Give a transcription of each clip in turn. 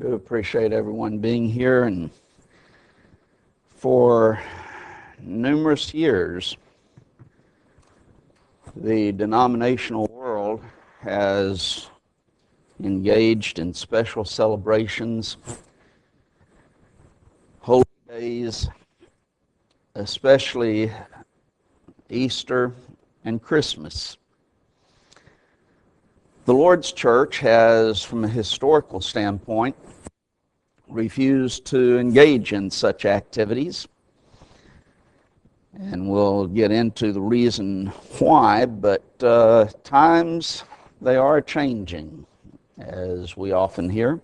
do appreciate everyone being here, and for numerous years the denominational world has engaged in special celebrations, holy days, especially Easter and Christmas. The Lord's Church has, from a historical standpoint, refused to engage in such activities. And we'll get into the reason why, but times, they are changing, as we often hear.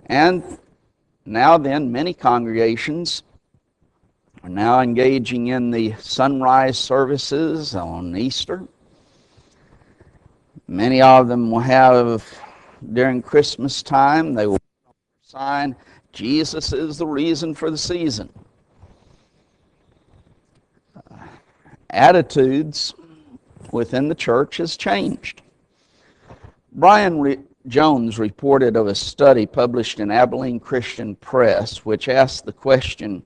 And now then, many congregations are now engaging in the sunrise services on Easter. Many of them will have, during Christmas time, they will sign, Jesus is the reason for the season. Attitudes within the church has changed. Brian Jones reported of a study published in Abilene Christian Press, which asked the question,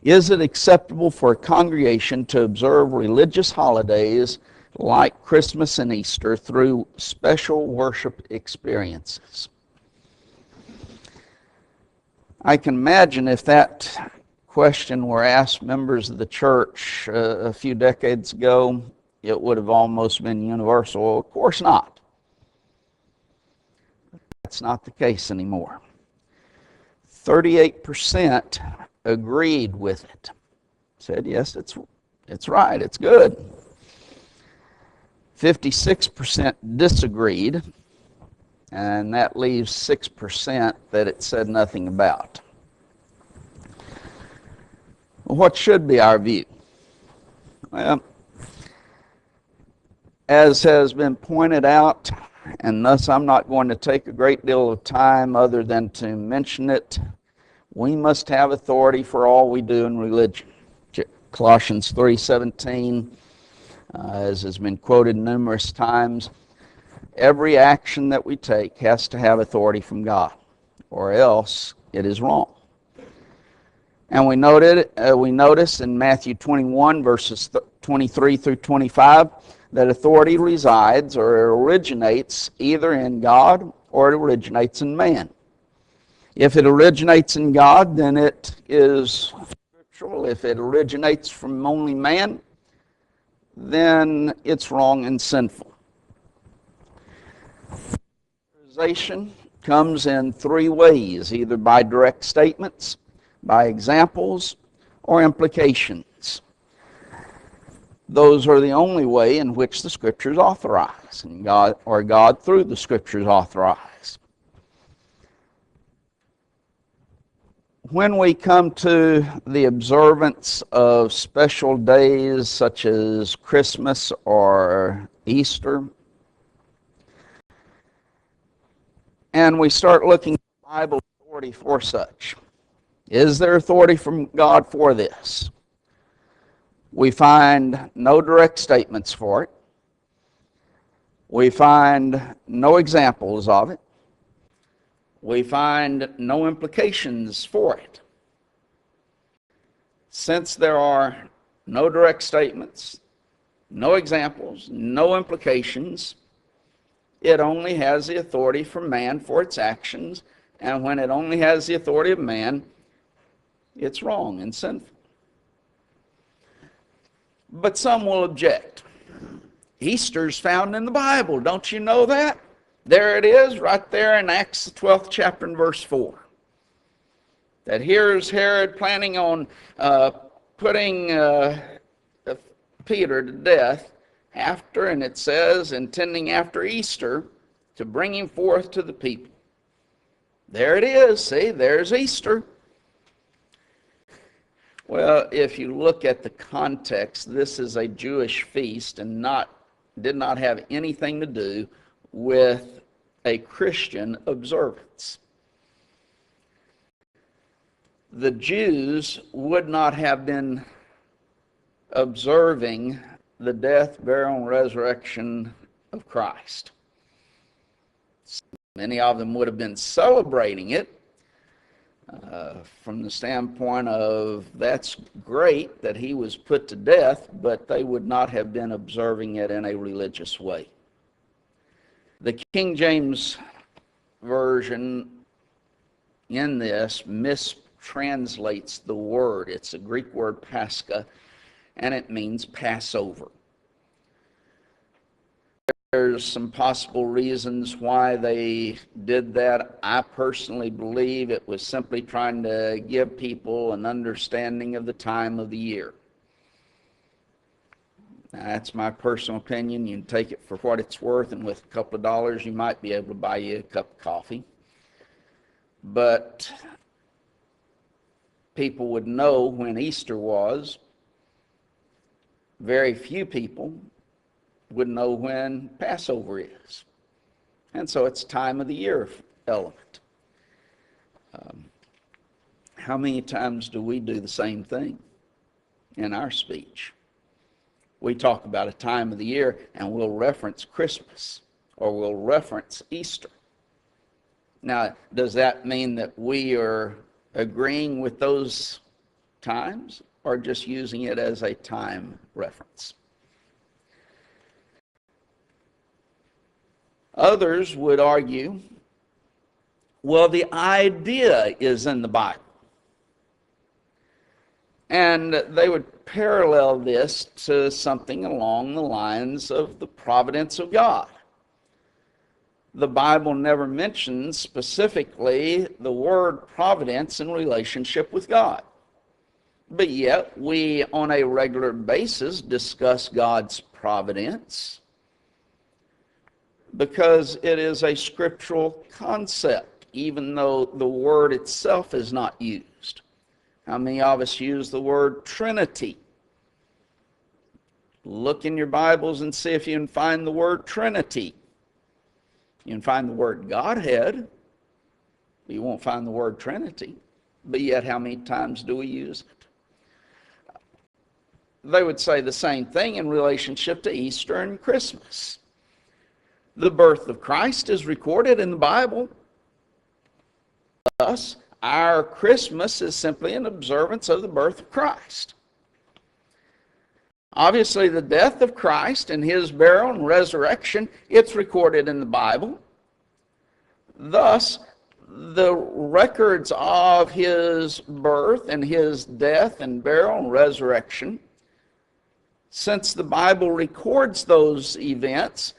is it acceptable for a congregation to observe religious holidays like Christmas and Easter through special worship experiences? I can imagine if that question were asked members of the church a few decades ago, it would have almost been universal. Of course not. That's not the case anymore. 38% agreed with it. Said, yes, it's right, it's good. 56% disagreed, and that leaves 6% that it said nothing about. What should be our view? Well, as has been pointed out, and thus I'm not going to take a great deal of time other than to mention it, we must have authority for all we do in religion. Colossians 3:17, as has been quoted numerous times, every action that we take has to have authority from God, or else it is wrong. And we notice in Matthew 21, verses 23 through 25, that authority resides or originates either in God or it originates in man. If it originates in God, then it is scriptural. If it originates from only man, then it's wrong and sinful. Authorization comes in three ways, either by direct statements, by examples, or implications. Those are the only way in which the Scriptures authorize, and God through the Scriptures authorize. When we come to the observance of special days such as Christmas or Easter, and we start looking at Bible authority for such, is there authority from God for this? We find no direct statements for it. We find no examples of it. We find no implications for it. Since there are no direct statements, no examples, no implications, it only has the authority from man for its actions, and when it only has the authority of man, it's wrong and sinful. But some will object. Easter's found in the Bible. Don't you know that? There it is, right there in Acts the 12th chapter and verse 4. That here's Herod planning on putting Peter to death after, and it says, intending after Easter to bring him forth to the people. There it is. See, there's Easter. Well, if you look at the context, this is a Jewish feast and did not have anything to do with a Christian observance. The Jews would not have been observing the death, burial, and resurrection of Christ. Many of them would have been celebrating it from the standpoint of that's great that he was put to death, but they would not have been observing it in a religious way. The King James Version in this mistranslates the word. It's a Greek word, Pascha, and it means Passover. There's some possible reasons why they did that. I personally believe it was simply trying to give people an understanding of the time of the year. Now, that's my personal opinion. You can take it for what it's worth, and with a couple of dollars you might be able to buy you a cup of coffee. But people would know when Easter was. Very few people would know when Passover is. And so it's time of the year element. How many times do we do the same thing in our speech? We talk about a time of the year and we'll reference Christmas or we'll reference Easter. Now, does that mean that we are agreeing with those times or just using it as a time reference? Others would argue, well, the idea is in the Bible. And they would parallel this to something along the lines of the providence of God. The Bible never mentions specifically the word providence in relationship with God. But yet we, on a regular basis, discuss God's providence because it is a scriptural concept, even though the word itself is not used. How many of us use the word Trinity? Look in your Bibles and see if you can find the word Trinity. You can find the word Godhead, but you won't find the word Trinity. But yet, how many times do we use it? They would say the same thing in relationship to Easter and Christmas. The birth of Christ is recorded in the Bible. Thus, our Christmas is simply an observance of the birth of Christ. Obviously, the death of Christ and his burial and resurrection, it's recorded in the Bible. Thus, the records of his birth and his death and burial and resurrection, since the Bible records those events,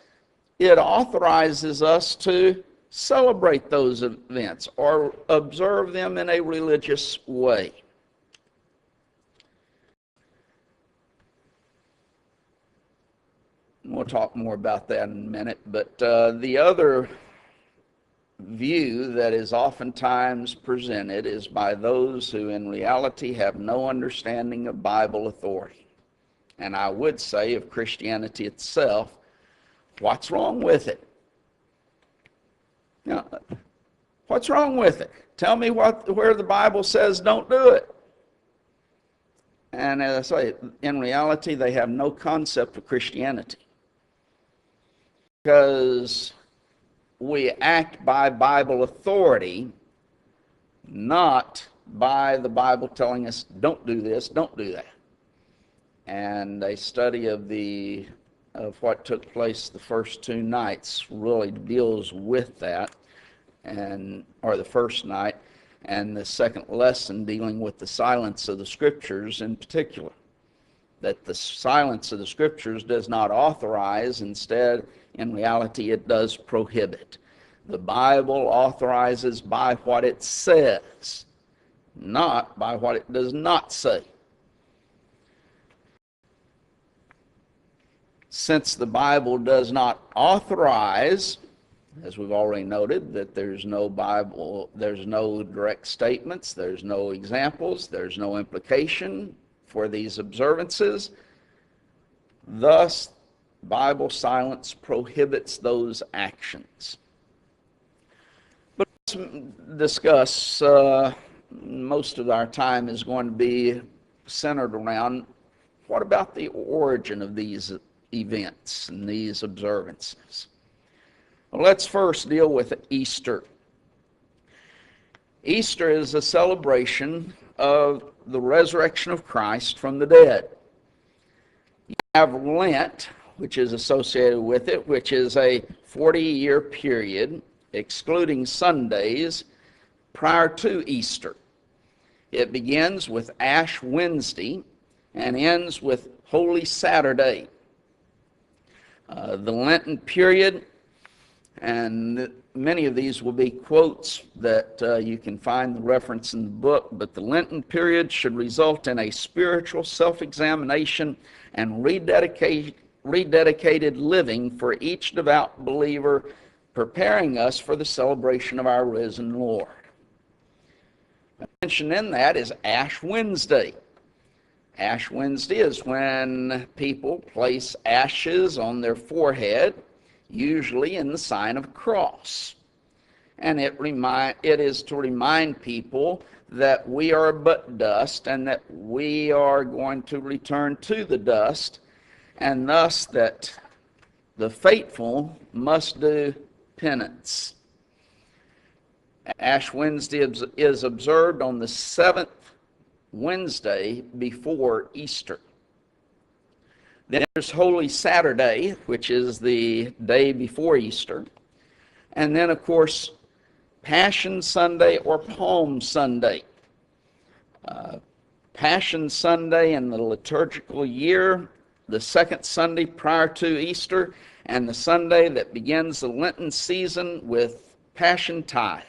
it authorizes us to celebrate those events or observe them in a religious way. We'll talk more about that in a minute, but the other view that is oftentimes presented is by those who in reality have no understanding of Bible authority. And I would say of Christianity itself, what's wrong with it? Now, what's wrong with it? Tell me where the Bible says don't do it. And as I say, in reality, they have no concept of Christianity. Because we act by Bible authority, not by the Bible telling us, don't do this, don't do that. And a study of what took place the first two nights really deals with that, or the first night, and the second lesson dealing with the silence of the Scriptures in particular. That the silence of the Scriptures does not authorize, instead, in reality, it does prohibit. The Bible authorizes by what it says, not by what it does not say. Since the Bible does not authorize, as we've already noted, that there's no direct statements, there's no examples, there's no implication for these observances. Thus, Bible silence prohibits those actions. But let's discuss, most of our time is going to be centered around what about the origin of these events and these observances. Well, let's first deal with Easter. Easter is a celebration of the resurrection of Christ from the dead. You have Lent, which is associated with it, which is a 40-year period, excluding Sundays, prior to Easter. It begins with Ash Wednesday and ends with Holy Saturday. The Lenten period, and many of these will be quotes that you can find the reference in the book, but the Lenten period should result in a spiritual self-examination and rededicated living for each devout believer, preparing us for the celebration of our risen Lord. Mentioned in that is Ash Wednesday. Ash Wednesday is when people place ashes on their forehead, usually in the sign of a cross. And it is to remind people that we are but dust and that we are going to return to the dust, and thus that the faithful must do penance. Ash Wednesday is observed on the seventh Wednesday before Easter. Then there's Holy Saturday, which is the day before Easter. And then, of course, Passion Sunday or Palm Sunday. Passion Sunday in the liturgical year, the second Sunday prior to Easter, and the Sunday that begins the Lenten season with Passion Tide.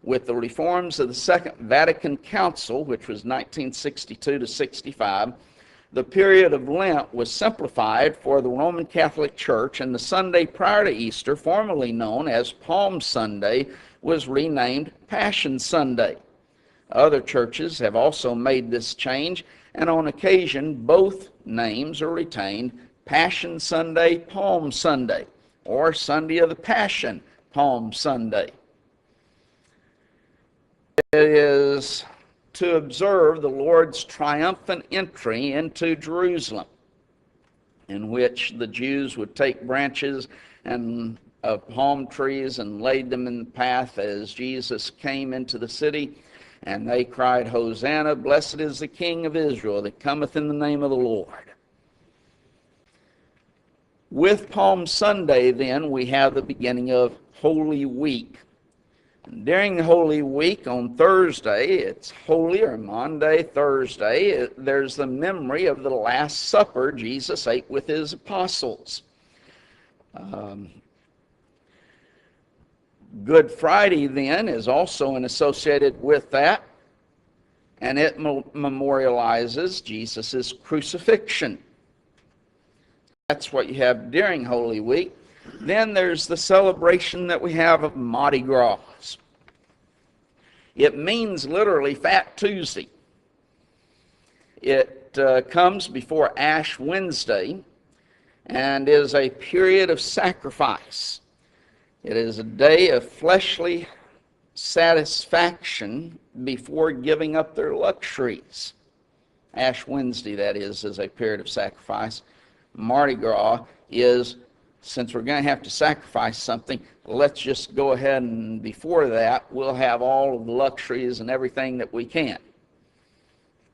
With the reforms of the Second Vatican Council, which was 1962 to 65, the period of Lent was simplified for the Roman Catholic Church, and the Sunday prior to Easter, formerly known as Palm Sunday, was renamed Passion Sunday. Other churches have also made this change, and on occasion both names are retained: Passion Sunday, Palm Sunday, or Sunday of the Passion, Palm Sunday. It is to observe the Lord's triumphant entry into Jerusalem, in which the Jews would take branches of palm trees and laid them in the path as Jesus came into the city, and they cried, "Hosanna, blessed is the King of Israel that cometh in the name of the Lord." With Palm Sunday, then, we have the beginning of Holy Week. During the Holy Week on Thursday, it's Holy or Maundy Thursday, there's the memory of the Last Supper Jesus ate with his apostles. Good Friday, then, is also associated with that, and it memorializes Jesus' crucifixion. That's what you have during Holy Week. Then there's the celebration that we have of Mardi Gras. It means literally Fat Tuesday. It comes before Ash Wednesday and is a period of sacrifice. It is a day of fleshly satisfaction before giving up their luxuries. Ash Wednesday, that is a period of sacrifice. Mardi Gras is, since we're going to have to sacrifice something, let's just go ahead and before that, we'll have all of the luxuries and everything that we can.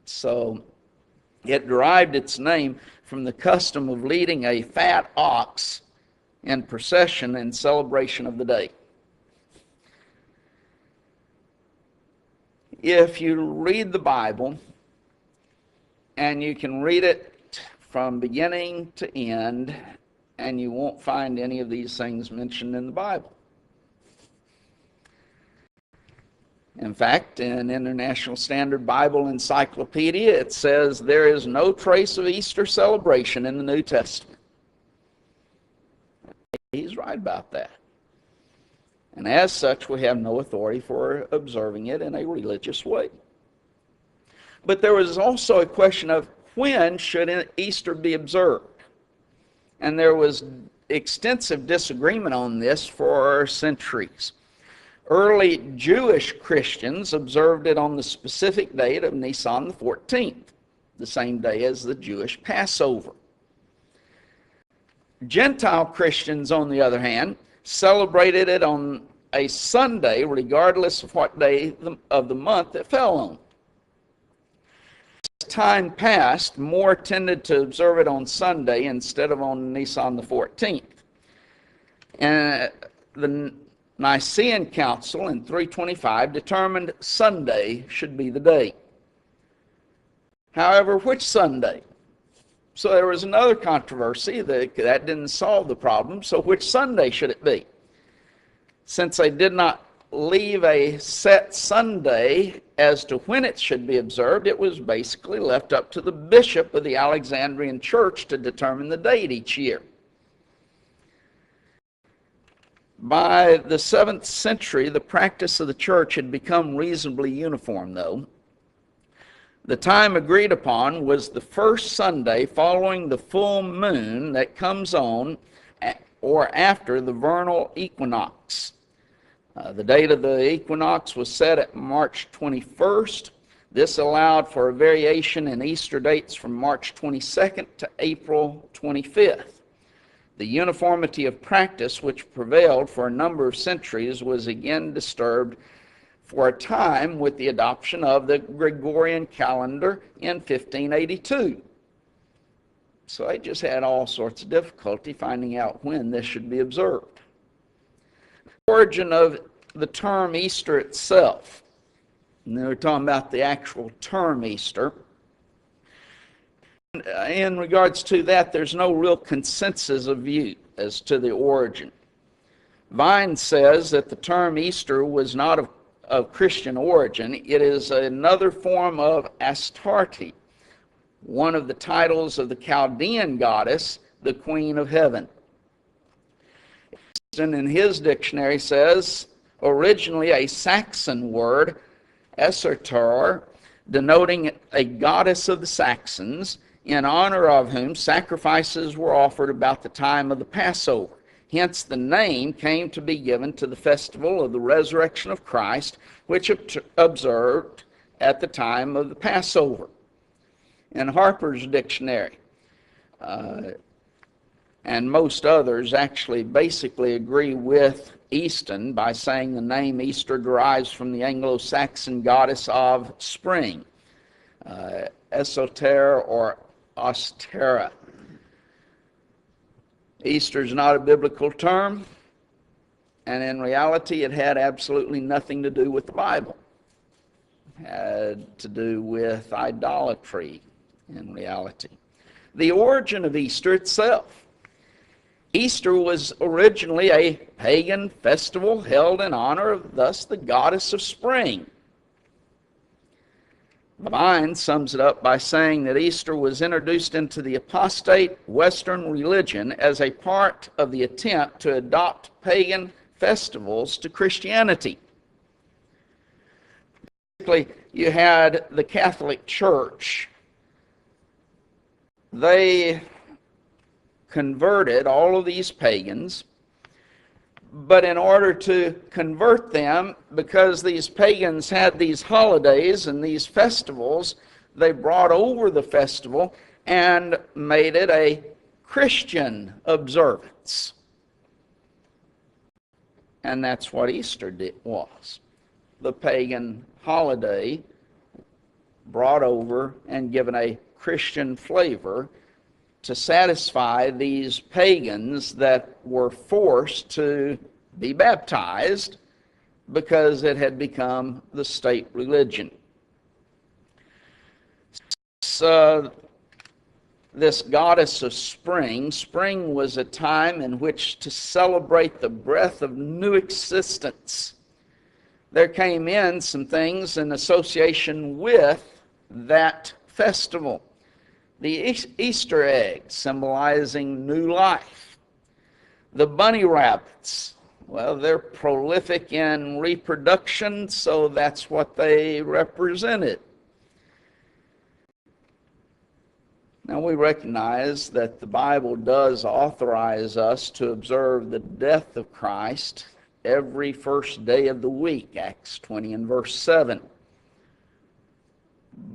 So it derived its name from the custom of leading a fat ox in procession in celebration of the day. If you read the Bible, and you can read it from beginning to end, and you won't find any of these things mentioned in the Bible. In fact, in International Standard Bible Encyclopedia, it says there is no trace of Easter celebration in the New Testament. He's right about that. And as such, we have no authority for observing it in a religious way. But there was also a question of when should Easter be observed? And there was extensive disagreement on this for centuries. Early Jewish Christians observed it on the specific date of Nisan the 14th, the same day as the Jewish Passover. Gentile Christians, on the other hand, celebrated it on a Sunday, regardless of what day of the month it fell on. As time passed, more tended to observe it on Sunday instead of on Nisan the 14th. And the Nicene Council in 325 determined Sunday should be the day. However, which Sunday? So there was another controversy that didn't solve the problem. So which Sunday should it be? Since they did not leave a set Sunday as to when it should be observed, it was basically left up to the bishop of the Alexandrian church to determine the date each year. By the 7th century, the practice of the church had become reasonably uniform, though. The time agreed upon was the first Sunday following the full moon that comes on or after the vernal equinox. The date of the equinox was set at March 21st. This allowed for a variation in Easter dates from March 22nd to April 25th. The uniformity of practice which prevailed for a number of centuries was again disturbed for a time with the adoption of the Gregorian calendar in 1582. So they just had all sorts of difficulty finding out when this should be observed. The origin of the term Easter itself, and we're talking about the actual term Easter. In regards to that, there's no real consensus of view as to the origin. Vine says that the term Easter was not of Christian origin. It is another form of Astarte, one of the titles of the Chaldean goddess, the Queen of Heaven. In his dictionary says, originally a Saxon word, Esertor, denoting a goddess of the Saxons, in honor of whom sacrifices were offered about the time of the Passover. Hence the name came to be given to the festival of the resurrection of Christ, which observed at the time of the Passover. In Harper's dictionary, and most others actually basically agree with Easton by saying the name Easter derives from the Anglo-Saxon goddess of spring, Esoter or Ostera. Easter is not a biblical term, and in reality it had absolutely nothing to do with the Bible. It had to do with idolatry in reality. The origin of Easter itself. Easter was originally a pagan festival held in honor of thus the goddess of spring. Vine sums it up by saying that Easter was introduced into the apostate Western religion as a part of the attempt to adopt pagan festivals to Christianity. Basically, you had the Catholic Church. They converted all of these pagans, but in order to convert them, because these pagans had these holidays and these festivals, they brought over the festival and made it a Christian observance. And that's what Easter was. The pagan holiday brought over and given a Christian flavor to satisfy these pagans that were forced to be baptized because it had become the state religion. So, this goddess of spring, spring was a time in which to celebrate the breath of new existence. There came in some things in association with that festival. The Easter egg, symbolizing new life. The bunny rabbits, well, they're prolific in reproduction, so that's what they represented. Now, we recognize that the Bible does authorize us to observe the death of Christ every first day of the week, Acts 20 and verse 7.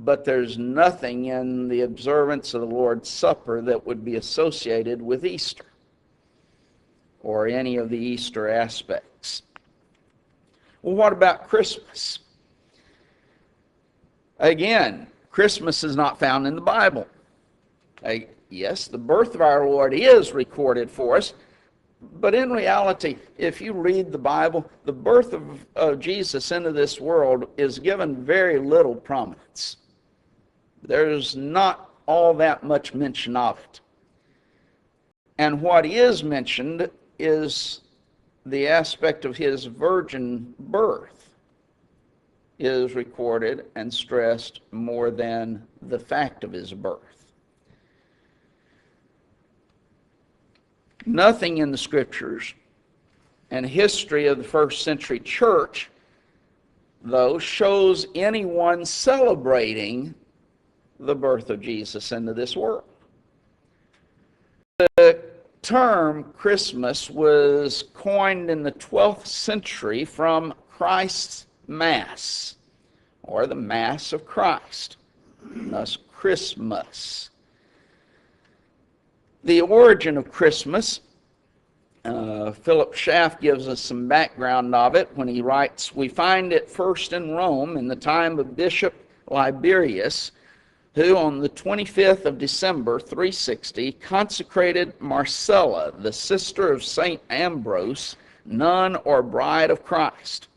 But there's nothing in the observance of the Lord's Supper that would be associated with Easter. or any of the Easter aspects. Well, what about Christmas? Again, Christmas is not found in the Bible. Yes, the birth of our Lord is recorded for us, but in reality, if you read the Bible, the birth of Jesus into this world is given very little prominence. There's not all that much mention of it. And what is mentioned is the aspect of his virgin birth is recorded and stressed more than the fact of his birth. Nothing in the Scriptures and history of the first century church, though, shows anyone celebrating the birth of Jesus into this world. The term Christmas was coined in the 12th century from Christ's Mass, or the Mass of Christ, thus Christmas. The origin of Christmas, Philip Schaff gives us some background of it when he writes, "We find it first in Rome in the time of Bishop Liberius, who on the 25th of December 360 consecrated Marcella, the sister of St. Ambrose, nun or bride of Christ,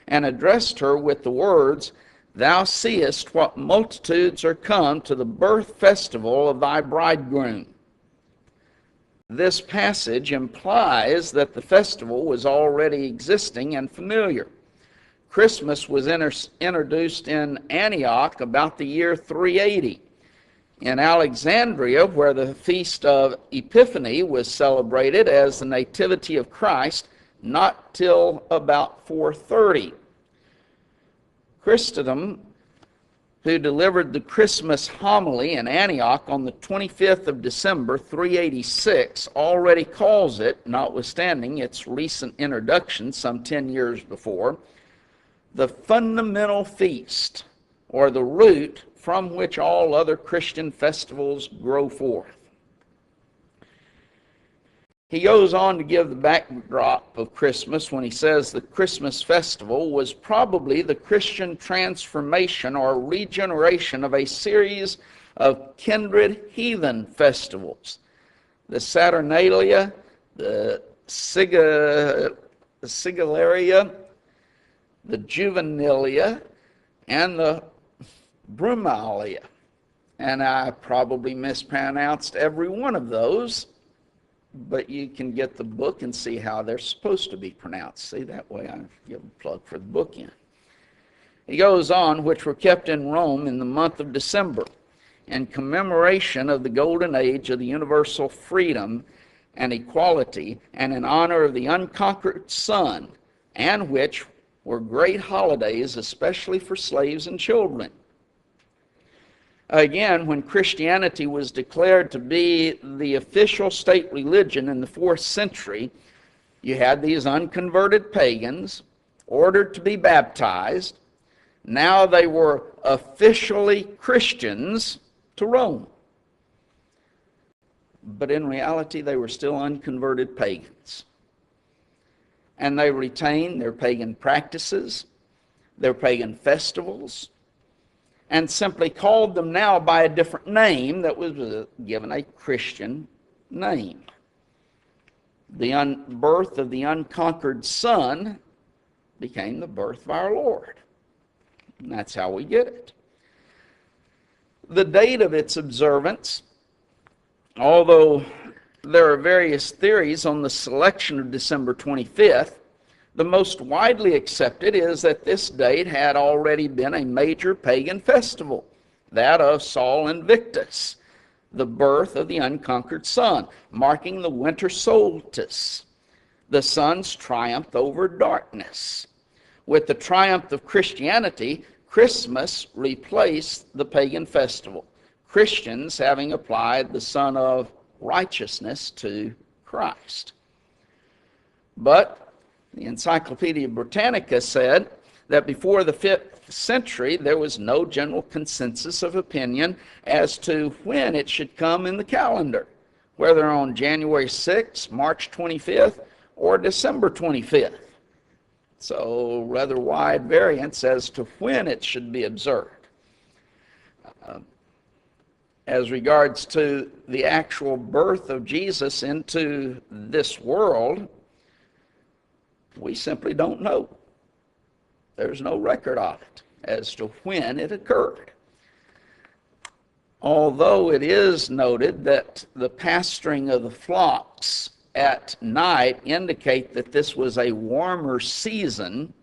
and addressed her with the words, 'Thou seest what multitudes are come to the birth festival of thy bridegroom.' This passage implies that the festival was already existing and familiar. Christmas was introduced in Antioch about the year 380. In Alexandria, where the feast of Epiphany was celebrated as the Nativity of Christ, not till about 430. Chrysostom, who delivered the Christmas homily in Antioch on the 25th of December 386, already calls it, notwithstanding its recent introduction some 10 years before, the fundamental feast, or the root from which all other Christian festivals grow forth. He goes on to give the backdrop of Christmas when he says the Christmas festival was probably the Christian transformation or regeneration of a series of kindred heathen festivals. The Saturnalia, the Sigillaria, the Juvenilia, and the Brumalia. And I probably mispronounced every one of those, but you can get the book and see how they're supposed to be pronounced. See, that way I give a plug for the book in. He goes on, which were kept in Rome in the month of December, in commemoration of the golden age of the universal freedom and equality, and in honor of the unconquered Son, and which were great holidays, especially for slaves and children. Again, when Christianity was declared to be the official state religion in the 4th century, you had these unconverted pagans ordered to be baptized. Now they were officially Christians to Rome. But in reality, they were still unconverted pagans. And they retained their pagan practices, their pagan festivals, and simply called them now by a different name that was given a Christian name. The birth of the unconquered Son became the birth of our Lord. And that's how we get it. The date of its observance, although there are various theories on the selection of December 25th, the most widely accepted is that this date had already been a major pagan festival, that of Sol Invictus, the birth of the unconquered sun, marking the winter solstice, the sun's triumph over darkness. With the triumph of Christianity, Christmas replaced the pagan festival, Christians having applied the Son of Righteousness to Christ. But the Encyclopedia Britannica said that before the 5th century, there was no general consensus of opinion as to when it should come in the calendar, whether on January 6th, March 25th, or December 25th. So rather wide variance as to when it should be observed. As regards to the actual birth of Jesus into this world, we simply don't know. There's no record of it as to when it occurred. Although it is noted that the pasturing of the flocks at night indicate that this was a warmer season,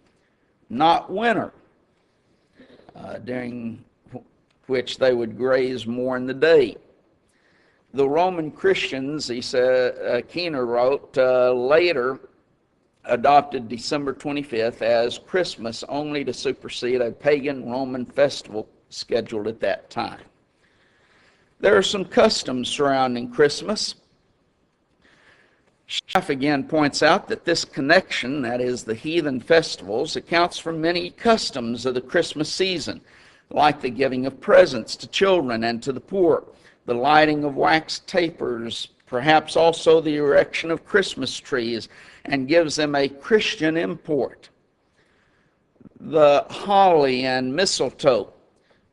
not winter, during which they would graze more in the day. The Roman Christians, he said, Keener wrote, later adopted December 25th as Christmas only to supersede a pagan Roman festival scheduled at that time. There are some customs surrounding Christmas. Schaff again points out that this connection, that is the heathen festivals, accounts for many customs of the Christmas season, like the giving of presents to children and to the poor, the lighting of wax tapers, perhaps also the erection of Christmas trees, and gives them a Christian import. The holly and mistletoe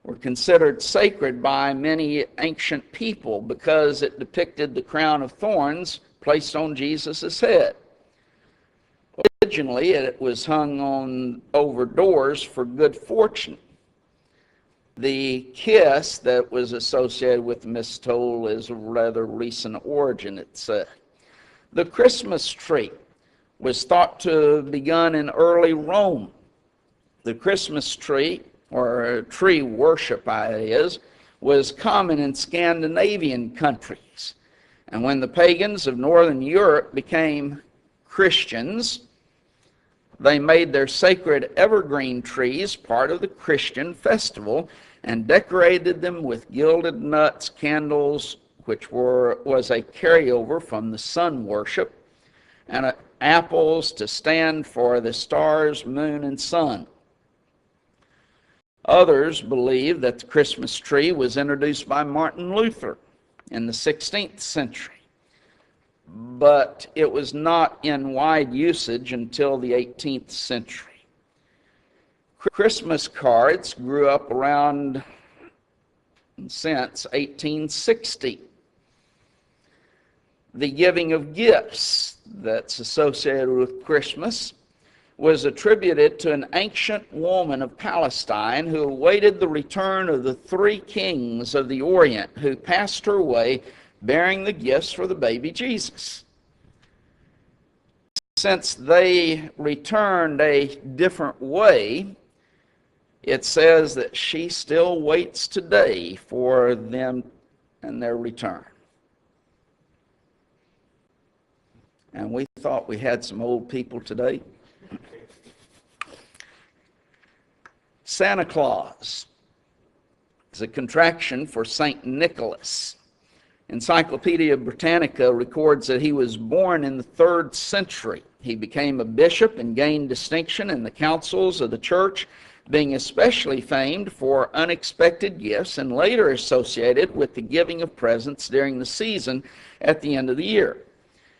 were considered sacred by many ancient people because it depicted the crown of thorns placed on Jesus' head. Originally, it was hung on over doors for good fortune. The kiss that was associated with the mistletoe is of rather recent origin, it said. The Christmas tree was thought to have begun in early Rome. The Christmas tree, or tree worship, was common in Scandinavian countries. And when the pagans of Northern Europe became Christians, they made their sacred evergreen trees part of the Christian festival and decorated them with gilded nuts, candles, which was a carryover from the sun worship, and apples to stand for the stars, moon, and sun. Others believe that the Christmas tree was introduced by Martin Luther in the 16th century, but it was not in wide usage until the 18th century. Christmas cards grew up around since 1860. The giving of gifts that's associated with Christmas was attributed to an ancient woman of Palestine who awaited the return of the three kings of the Orient who passed her way bearing the gifts for the baby Jesus. Since they returned a different way, it says that she still waits today for them and their return. And we thought we had some old people today. Santa Claus is a contraction for St. Nicholas. Encyclopedia Britannica records that he was born in the 3rd century. He became a bishop and gained distinction in the councils of the church, being especially famed for unexpected gifts and later associated with the giving of presents during the season at the end of the year.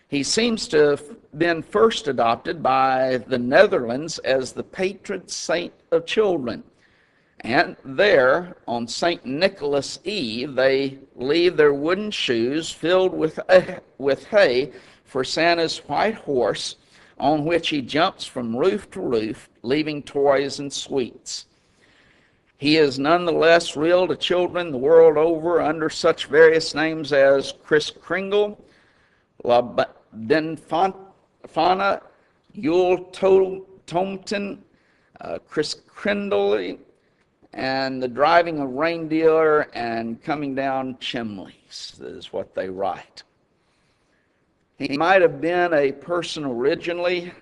He seems to have been first adopted by the Netherlands as the patron saint of children. And there, on St. Nicholas Eve, they leave their wooden shoes filled with hay for Santa's white horse, on which he jumps from roof to roof, leaving toys and sweets. He is nonetheless real to children the world over under such various names as Kris Kringle, La Benfana, Yule Tomten, Kris Krindle, and the driving of reindeer and coming down chimneys is what they write. He might have been a person originally,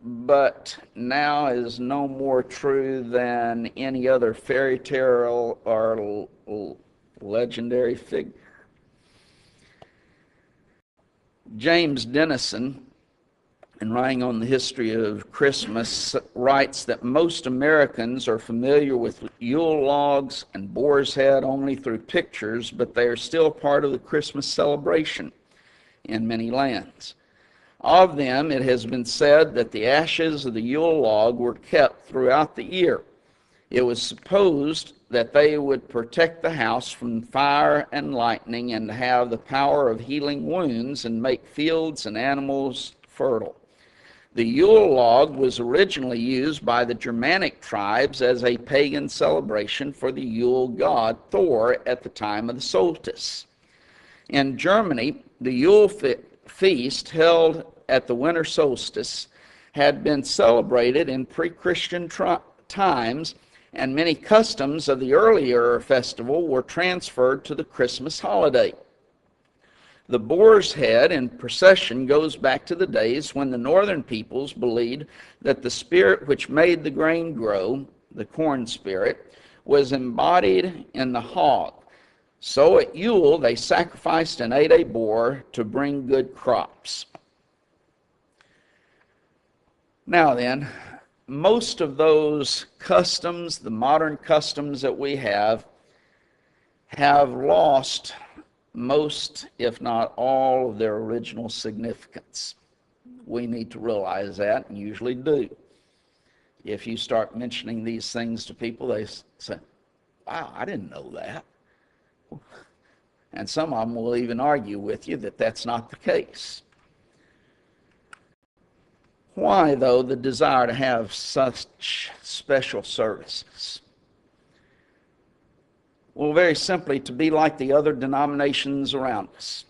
but now is no more true than any other fairy tale or legendary figure. James Denison, in writing on the history of Christmas, writes that most Americans are familiar with Yule logs and Boar's Head only through pictures, but they are still part of the Christmas celebration in many lands. Of them, it has been said that the ashes of the Yule log were kept throughout the year. It was supposed that they would protect the house from fire and lightning and have the power of healing wounds and make fields and animals fertile. The Yule log was originally used by the Germanic tribes as a pagan celebration for the Yule god Thor at the time of the solstice. In Germany, the Yule feast held at the winter solstice had been celebrated in pre-Christian times, and many customs of the earlier festival were transferred to the Christmas holiday. The Boar's Head in procession goes back to the days when the northern peoples believed that the spirit which made the grain grow, the corn spirit, was embodied in the hog. So at Yule they sacrificed and ate a boar to bring good crops. Now then, most of those customs, the modern customs that we have lost most, if not all, of their original significance. We need to realize that, and usually do. If you start mentioning these things to people, they say, wow, I didn't know that. And some of them will even argue with you that that's not the case. Why, though, the desire to have such special services? Well, very simply, to be like the other denominations around us.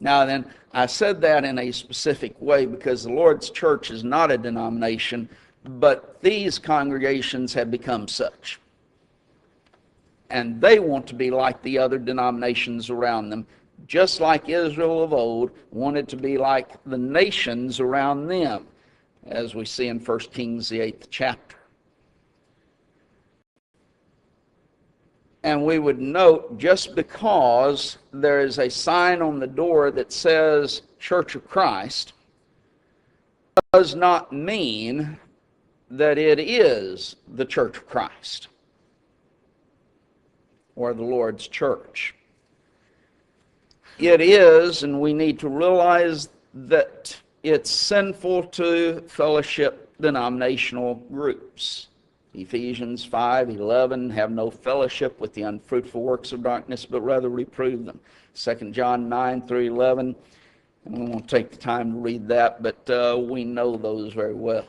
Now then, I said that in a specific way because the Lord's church is not a denomination, but these congregations have become such. And they want to be like the other denominations around them, just like Israel of old wanted to be like the nations around them, as we see in 1 Kings, the 8th chapter. And we would note, just because there is a sign on the door that says Church of Christ, does not mean that it is the Church of Christ or the Lord's church. It is, and we need to realize that it's sinful to fellowship denominational groups. Ephesians 5:11, have no fellowship with the unfruitful works of darkness, but rather reprove them. 2 John 9:3-11, and we won't take the time to read that, but we know those very well.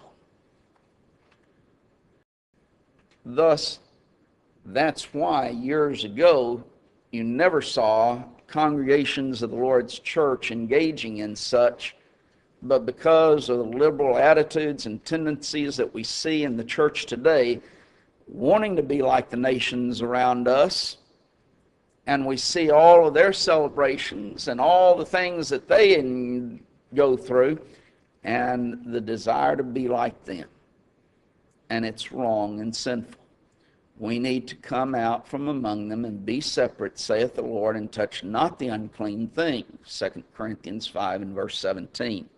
Thus, that's why years ago you never saw congregations of the Lord's church engaging in such, but because of the liberal attitudes and tendencies that we see in the church today, wanting to be like the nations around us, and we see all of their celebrations and all the things that they go through, and the desire to be like them. And it's wrong and sinful. We need to come out from among them and be separate, saith the Lord, and touch not the unclean thing. 2 Corinthians 5 and verse 17.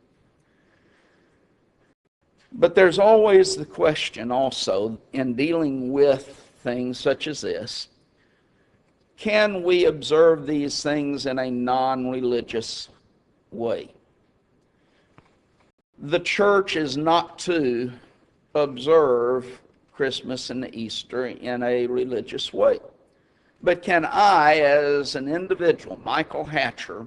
But there's always the question also in dealing with things such as this, can we observe these things in a non-religious way? The church is not to observe Christmas and Easter in a religious way. But can I, as an individual, Michael Hatcher,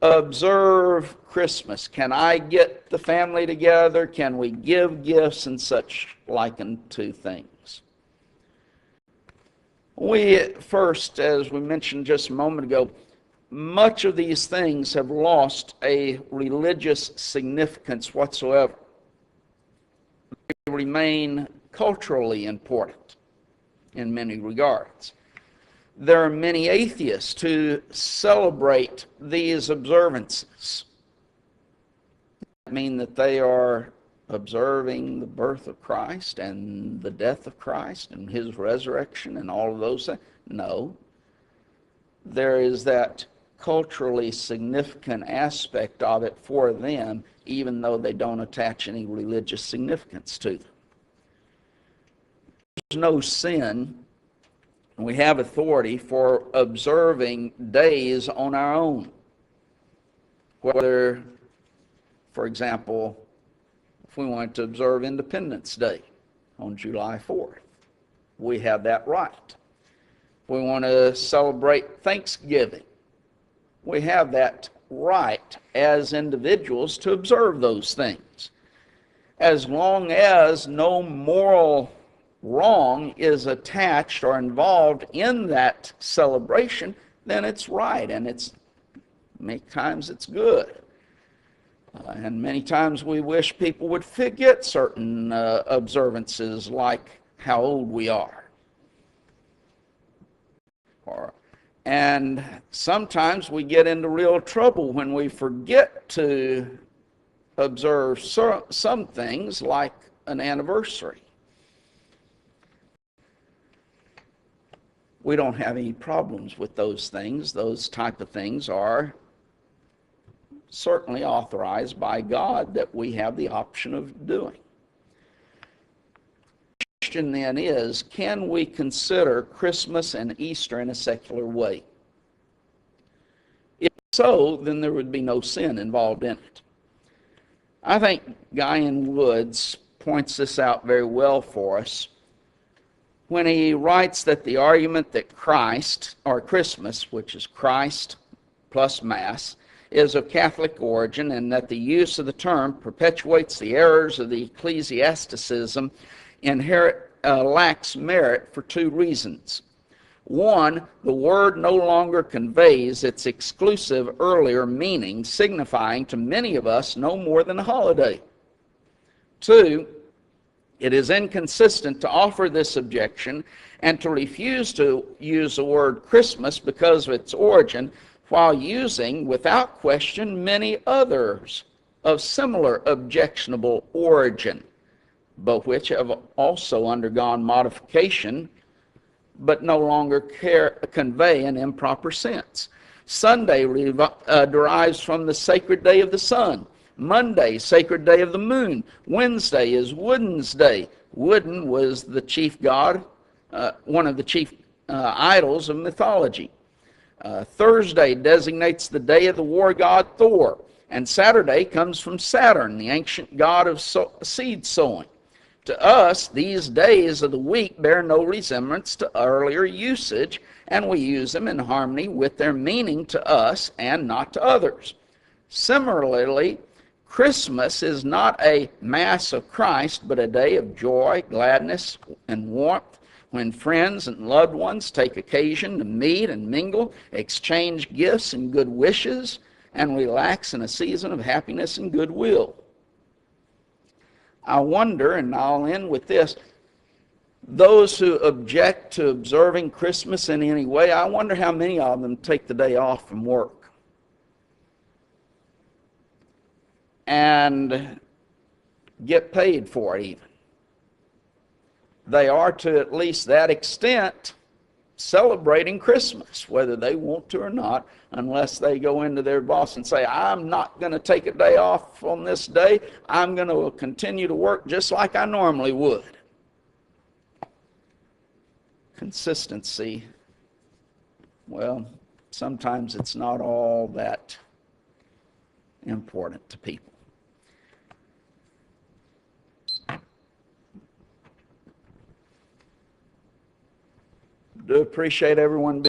observe Christmas? Can I get the family together? Can we give gifts and such like unto things? We first, as we mentioned just a moment ago, much of these things have lost a religious significance whatsoever. They remain culturally important in many regards. There are many atheists who celebrate these observances. That mean that they are observing the birth of Christ and the death of Christ and his resurrection and all of those things? No. There is that culturally significant aspect of it for them, even though they don't attach any religious significance to them. There's no sin. We have authority for observing days on our own. Whether, for example, if we wanted to observe Independence Day on July 4th, we have that right. If we want to celebrate Thanksgiving, we have that right as individuals to observe those things. As long as no moral wrong is attached or involved in that celebration, then it's right, and many times it's good. And many times we wish people would forget certain observances, like how old we are. And sometimes we get into real trouble when we forget to observe some things, like an anniversary. We don't have any problems with those things. Those type of things are certainly authorized by God that we have the option of doing. The question then is, can we consider Christmas and Easter in a secular way? If so, then there would be no sin involved in it. I think Guyan Woods points this out very well for us when he writes that the argument that Christ, or Christmas, which is Christ plus Mass, is of Catholic origin, and that the use of the term perpetuates the errors of the ecclesiasticism lacks merit for two reasons. One, the word no longer conveys its exclusive earlier meaning, signifying to many of us no more than a holiday. Two, it is inconsistent to offer this objection and to refuse to use the word Christmas because of its origin, while using, without question, many others of similar objectionable origin, but which have also undergone modification, but no longer convey an improper sense. Sunday derives from the sacred day of the sun. Monday, sacred day of the moon. Wednesday is Wooden's day. Wooden was the chief god, one of the chief idols of mythology. Thursday designates the day of the war god Thor, and Saturday comes from Saturn, the ancient god of seed sowing. To us, these days of the week bear no resemblance to earlier usage, and we use them in harmony with their meaning to us and not to others. Similarly, Christmas is not a Mass of Christ, but a day of joy, gladness, and warmth, when friends and loved ones take occasion to meet and mingle, exchange gifts and good wishes, and relax in a season of happiness and goodwill. I wonder, and I'll end with this, those who object to observing Christmas in any way, I wonder how many of them take the day off from work and get paid for it even. They are, to at least that extent, celebrating Christmas, whether they want to or not, unless they go into their boss and say, I'm not going to take a day off on this day. I'm going to continue to work just like I normally would. Consistency, well, sometimes it's not all that important to people. Do appreciate everyone being